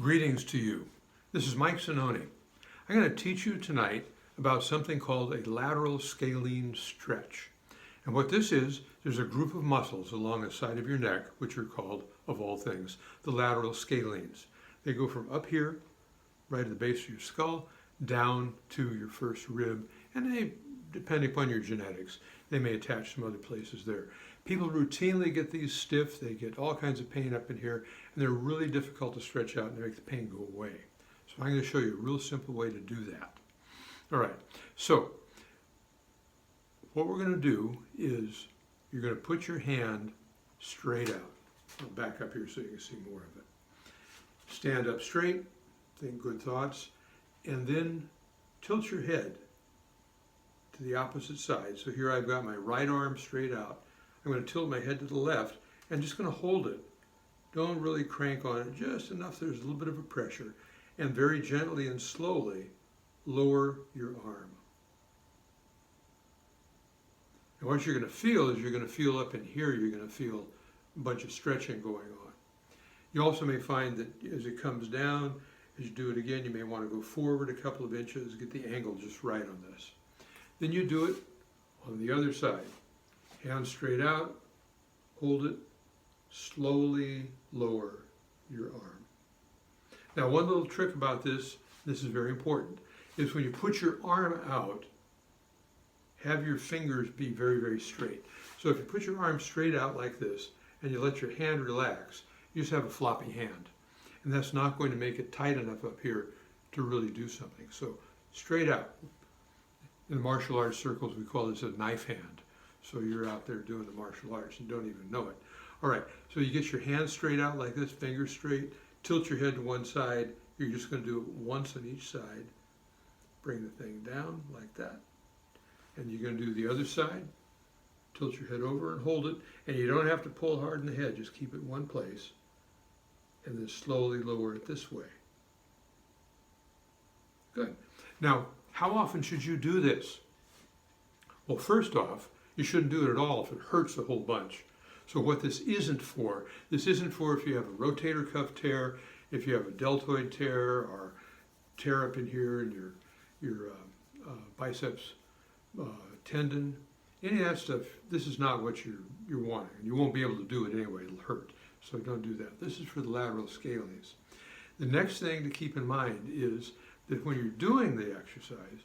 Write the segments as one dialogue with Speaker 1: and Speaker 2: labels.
Speaker 1: Greetings to you. This is Mike Zanoni. I'm going to teach you tonight about something called a lateral scalene stretch. And what this is, there's a group of muscles along the side of your neck, which are called, of all things, the lateral scalenes. They go from up here, right at the base of your skull, down to your first rib, and they, depending upon your genetics, they may attach some other places there. People routinely get these stiff, they get all kinds of pain up in here, and they're really difficult to stretch out and make the pain go away. So I'm going to show you a real simple way to do that. All right, so what we're going to do is you're going to put your hand straight out. I'll back up here so you can see more of it. Stand up straight, think good thoughts, and then tilt your head to the opposite side. So here I've got my right arm straight out. I'm going to tilt my head to the left and just going to hold it. Don't really crank on it, just enough there's a little bit of a pressure. And very gently and slowly lower your arm. And what you're going to feel is you're going to feel up in here, you're going to feel a bunch of stretching going on. You also may find that as it comes down, as you do it again, you may want to go forward a couple of inches, get the angle just right on this. Then you do it on the other side. Hand straight out, hold it, slowly lower your arm. Now, one little trick about this is very important, is when you put your arm out, have your fingers be very, very straight. So if you put your arm straight out like this and you let your hand relax, you just have a floppy hand. And that's not going to make it tight enough up here to really do something. So straight out. In the martial arts circles, we call this a knife hand. So you're out there doing the martial arts and don't even know it. All right, so you get your hand straight out like this, fingers straight, tilt your head to one side. You're just going to do it once on each side. Bring the thing down like that. And you're going to do the other side. Tilt your head over and hold it. And you don't have to pull hard in the head, just keep it in one place. And then slowly lower it this way. Good. Now, how often should you do this? Well, first off, you shouldn't do it at all if it hurts a whole bunch. So what this isn't for if you have a rotator cuff tear, if you have a deltoid tear, or tear up in here in your biceps tendon, any of that stuff. This is not what you're wanting, and you won't be able to do it anyway. It'll hurt. So don't do that. This is for the lateral scalenes. The next thing to keep in mind is that when you're doing the exercise,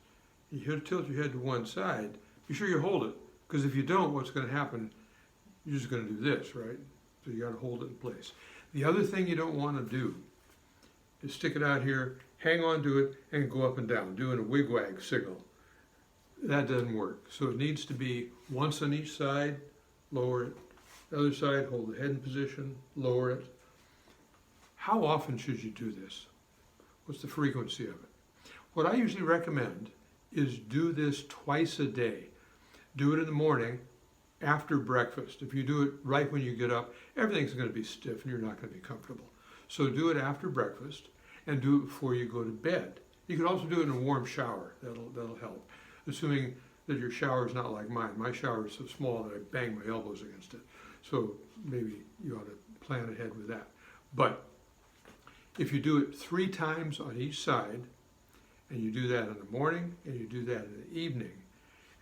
Speaker 1: you tilt your head to one side. Be sure you hold it, because if you don't, what's going to happen? You're just going to do this, right? So you got to hold it in place. The other thing you don't want to do is stick it out here, hang on to it, and go up and down, doing a wig-wag signal. That doesn't work. So it needs to be once on each side, lower it. The other side, hold the head in position, lower it. How often should you do this? What's the frequency of it? What I usually recommend is do this twice a day. Do it in the morning after breakfast. If you do it right when you get up, everything's going to be stiff and you're not going to be comfortable. So do it after breakfast and do it before you go to bed. You can also do it in a warm shower. That'll help, assuming that your shower is not like mine. My shower is so small that I bang my elbows against it. So maybe you ought to plan ahead with that. But if you do it 3 times on each side, and you do that in the morning and you do that in the evening,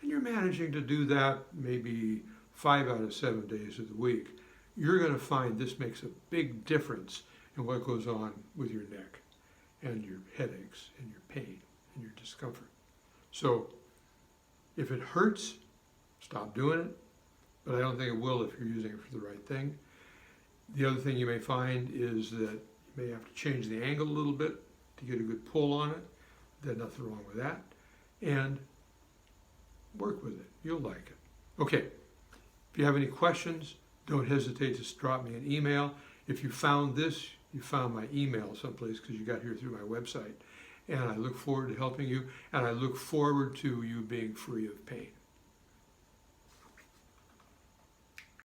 Speaker 1: and you're managing to do that maybe 5 out of 7 days of the week, you're going to find this makes a big difference in what goes on with your neck and your headaches and your pain and your discomfort. So if it hurts, stop doing it, but I don't think it will if you're using it for the right thing. The other thing you may find is that you may have to change the angle a little bit to get a good pull on it. There's nothing wrong with that. And work with it. You'll like it. Okay. If you have any questions, don't hesitate to drop me an email. If you found this, you found my email someplace because you got here through my website. And I look forward to helping you, and I look forward to you being free of pain.